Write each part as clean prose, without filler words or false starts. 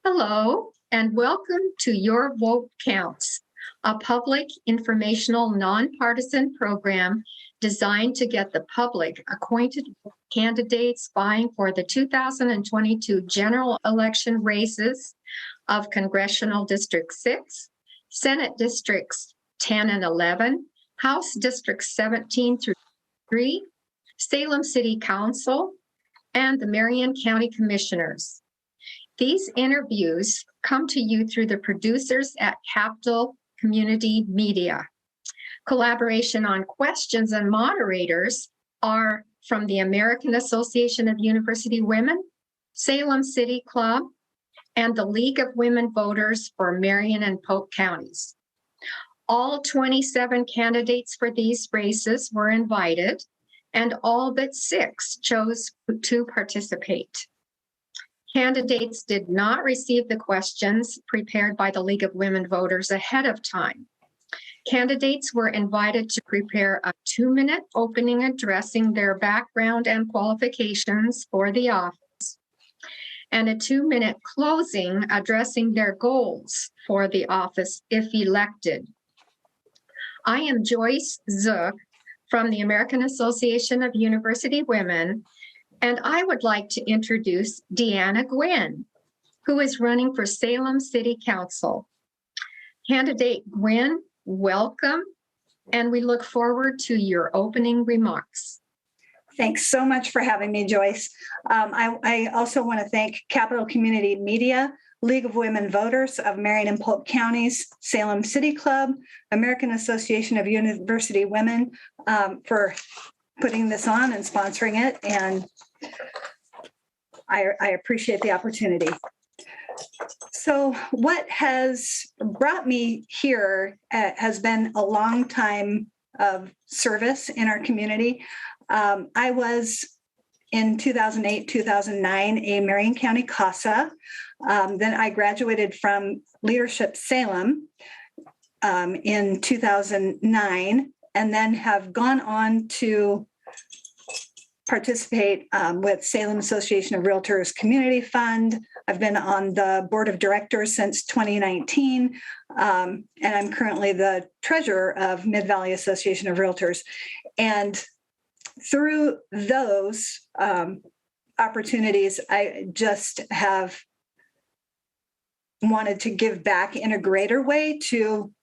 Hello, and welcome to Your Vote Counts, a public informational nonpartisan program designed to get the public acquainted with candidates vying for the 2022 general election races of Congressional District 6, Senate Districts 10 and 11, House Districts 17 through 3, Salem City Council, and the Marion County Commissioners. These interviews come to you through the producers at Capital Community Media. Collaboration on questions and moderators are from the American Association of University Women, Salem City Club, and the League of Women Voters for Marion and Polk counties. All 27 candidates for these races were invited, and all but 6 chose to participate. Candidates did not receive the questions prepared by the League of Women Voters ahead of time. Candidates were invited to prepare a 2-minute opening addressing their background and qualifications for the office, and a 2-minute closing addressing their goals for the office if elected. I am Joyce Zook from the American Association of University Women, and I would like to introduce Deanna Gwyn, who is running for Salem City Council. Candidate Gwyn, welcome, and we look forward to your opening remarks. Thanks so much for having me, Joyce. I also want to thank Capital Community Media, League of Women Voters of Marion and Polk Counties, Salem City Club, American Association of University Women for putting this on and sponsoring it, and I appreciate the opportunity. So what has brought me here has been a long time of service in our community. I was in 2008, 2009, a Marion County CASA. Then I graduated from Leadership Salem in 2009, and then have gone on to participate with Salem Association of Realtors Community Fund. I've been on the board of directors since 2019, and I'm currently the treasurer of Mid-Valley Association of Realtors. And through those opportunities, I just have wanted to give back in a greater way to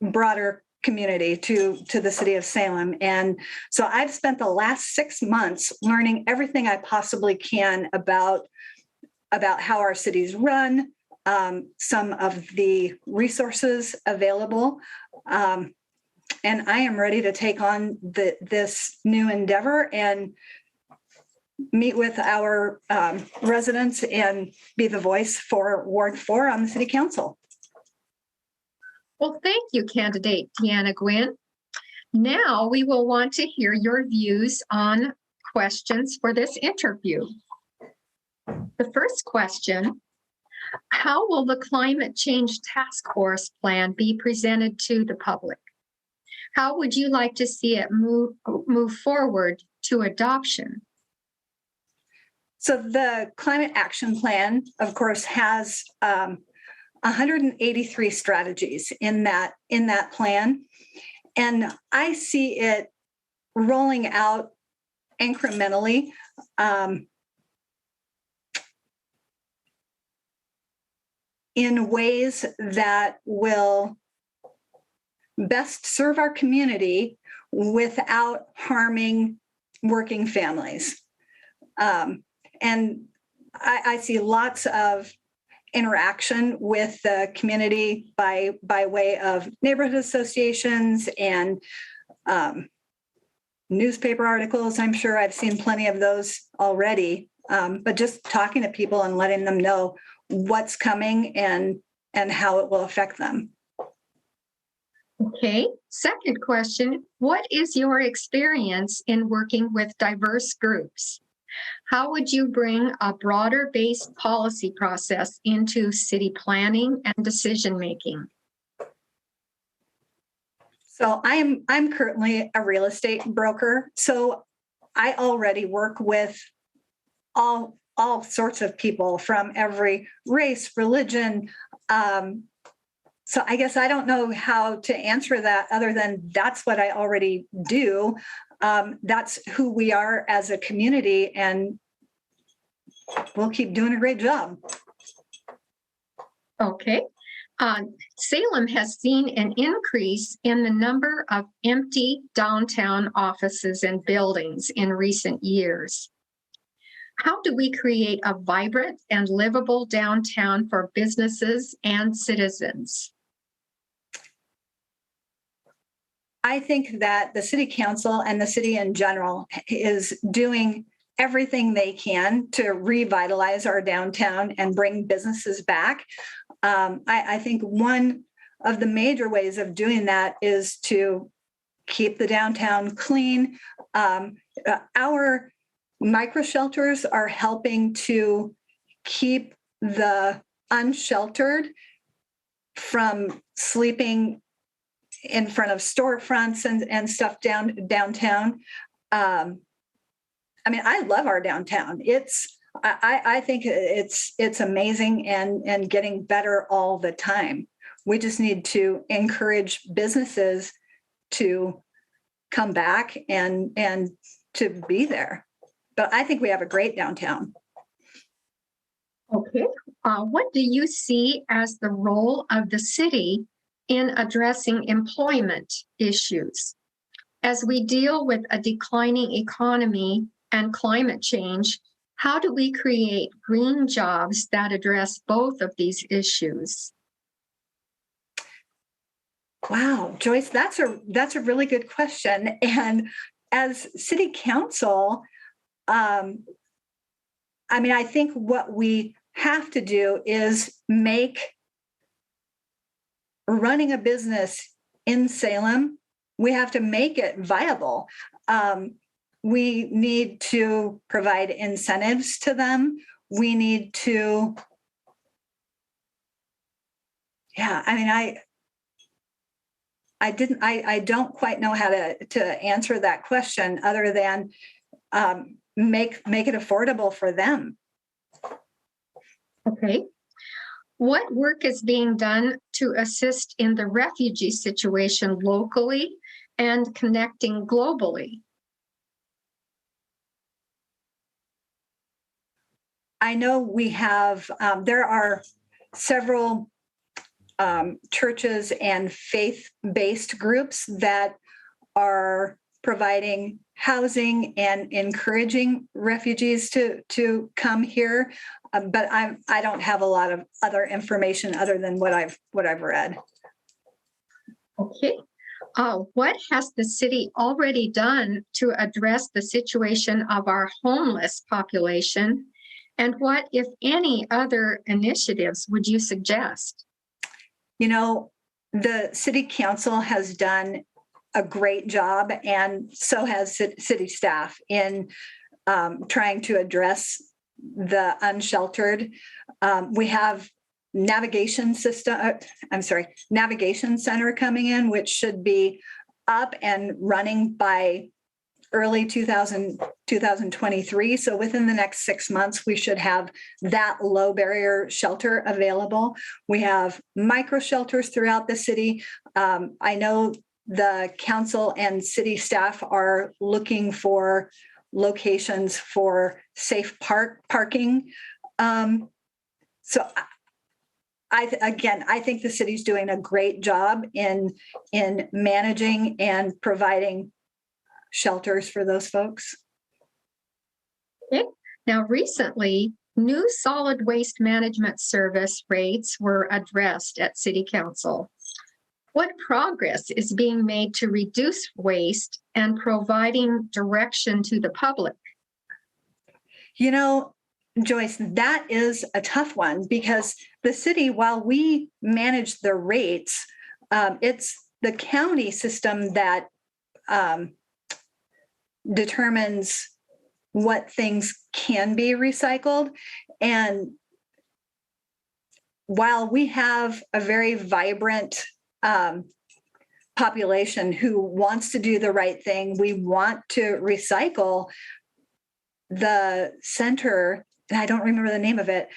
broader community, to the city of Salem. And so I've spent the last 6 months learning everything I possibly can about how our cities run, some of the resources available. And I am ready to take on this new endeavor and meet with our residents and be the voice for Ward 4 on the City Council. Well, thank you, candidate Deanna Gwyn. Now we will want to hear your views on questions for this interview. The first question, how will the climate change task force plan be presented to the public? How would you like to see it move forward to adoption? So the climate action plan, of course, has 183 strategies in that plan. And I see it rolling out incrementally. In ways that will best serve our community without harming working families. And I see lots of interaction with the community by way of neighborhood associations and newspaper articles. I'm sure I've seen plenty of those already, but just talking to people and letting them know what's coming and how it will affect them. Okay, second question, what is your experience in working with diverse groups? How would you bring a broader-based policy process into city planning and decision-making? So I'm currently a real estate broker. So I already work with all all sorts of people from every race, religion. So I guess I don't know how to answer that other than that's what I already do. That's who we are as a community, and we'll keep doing a great job. Okay. Salem has seen an increase in the number of empty downtown offices and buildings in recent years. How do we create a vibrant and livable downtown for businesses and citizens? I think that the city council and the city in general is doing everything they can to revitalize our downtown and bring businesses back. I think one of the major ways of doing that is to keep the downtown clean. Our micro shelters are helping to keep the unsheltered from sleeping in front of storefronts and stuff downtown. I mean, I love our downtown. I think it's amazing and getting better all the time. We just need to encourage businesses to come back and to be there. But I think we have a great downtown. Okay. What do you see as the role of the city in addressing employment issues? As we deal with a declining economy and climate change, how do we create green jobs that address both of these issues? Wow, Joyce, that's a really good question. And as city council, I mean, I think what we have to do is make running a business in Salem, we have to make it viable. We need to provide incentives to them. We need to, I mean, I don't quite know how to answer that question other than make it affordable for them. Okay. What work is being done to assist in the refugee situation locally and connecting globally? I know we have, there are several churches and faith-based groups that are providing housing and encouraging refugees to come here. But I don't have a lot of other information other than what I've read. Okay. What has the city already done to address the situation of our homeless population? And what, if any, other initiatives would you suggest? You know, the city council has done a great job, and so has city staff in trying to address the unsheltered. We have navigation center coming in, which should be up and running by early 2023. So within the next 6 months, we should have that low barrier shelter available. We have micro shelters throughout the city. I know the council and city staff are looking for locations for safe parking. So I think the city's doing a great job in managing and providing shelters for those folks. Okay. Now, recently, new solid waste management service rates were addressed at City Council. What progress is being made to reduce waste and providing direction to the public? You know, Joyce, that is a tough one because the city, while we manage the rates, it's the county system that determines what things can be recycled. And while we have a very vibrant population who wants to do the right thing, we want to recycle, the center and I don't remember the name of it,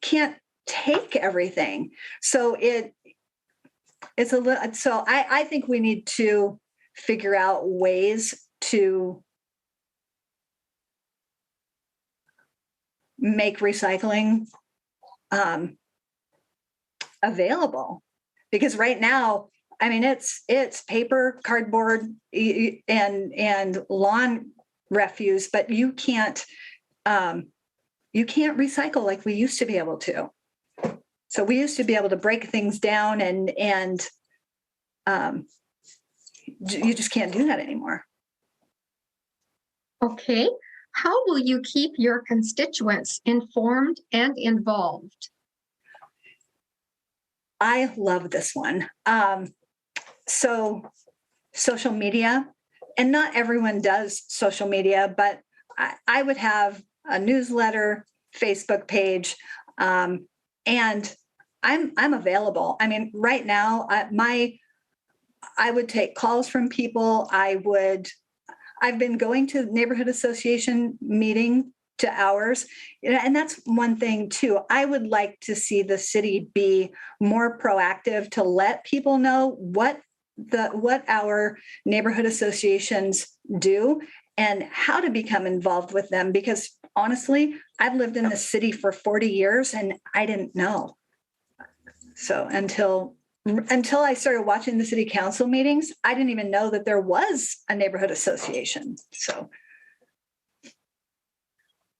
can't take everything. So it's a little, so I think we need to figure out ways to make recycling available, because right now, I mean, it's paper, cardboard, and lawn refuse, but you can't recycle like we used to be able to. So we used to be able to break things down, and you just can't do that anymore. Okay. How will you keep your constituents informed and involved? I love this one. So social media, and not everyone does social media, but I would have a newsletter, Facebook page, and I'm available. I mean, right now, I would take calls from people. I've been going to neighborhood association meeting to hours, and that's one thing too. I would like to see the city be more proactive to let people know what our neighborhood associations do and how to become involved with them. Because honestly, I've lived in the city for 40 years and I didn't know. So until I started watching the city council meetings, I didn't even know that there was a neighborhood association. So,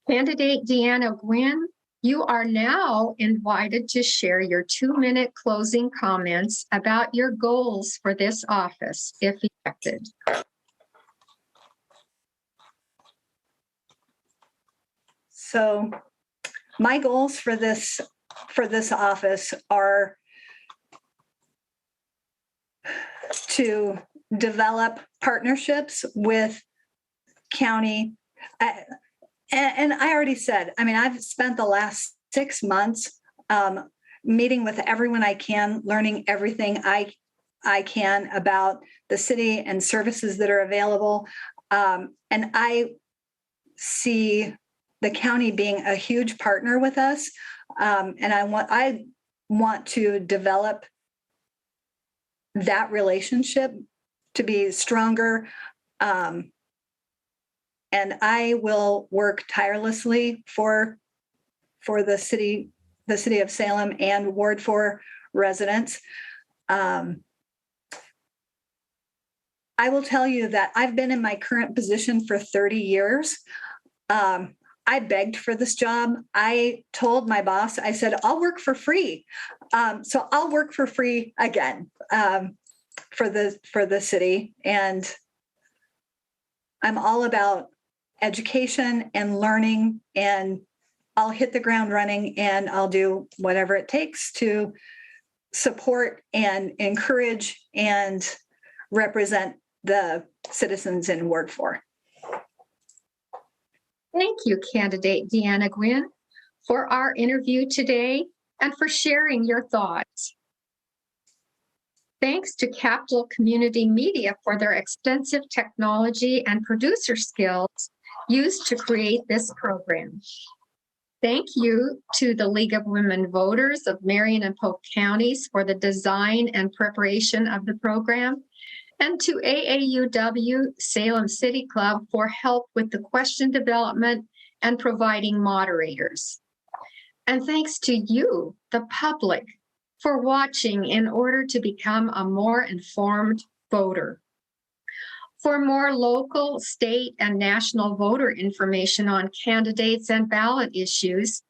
Candidate Deanna Gwyn, you are now invited to share your 2-minute closing comments about your goals for this office, if elected. So my goals for this office are to develop partnerships with county. And I already said, I mean, I've spent the last 6 months meeting with everyone I can, learning everything I can about the city and services that are available. And I see the county being a huge partner with us. And I want to develop that relationship to be stronger. And I will work tirelessly for the city of Salem and Ward 4 residents. I will tell you that I've been in my current position for 30 years. I begged for this job. I told my boss, I said, I'll work for free. So I'll work for free again for the city. And I'm all about education and learning, and I'll hit the ground running, and I'll do whatever it takes to support and encourage and represent the citizens in Ward 4. Thank you, candidate Deanna Gwyn, for our interview today and for sharing your thoughts. Thanks to Capital Community Media for their extensive technology and producer skills used to create this program. Thank you to the League of Women Voters of Marion and Polk Counties for the design and preparation of the program, and to AAUW Salem City Club for help with the question development and providing moderators. And thanks to you, the public, for watching in order to become a more informed voter. For more local, state, and national voter information on candidates and ballot issues,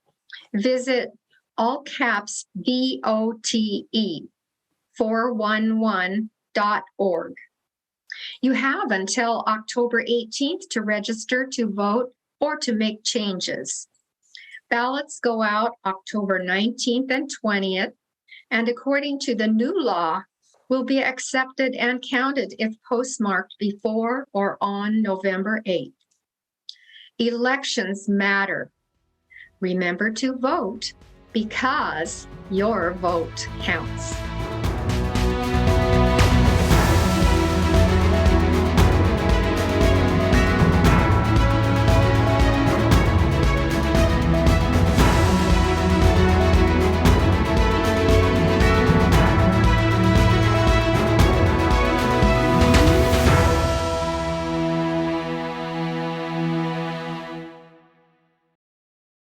visit all caps VOTE 411.org. You have until October 18th to register to vote or to make changes. Ballots go out October 19th and 20th, and according to the new law, will be accepted and counted if postmarked before or on November 8th. Elections matter. Remember to vote because your vote counts.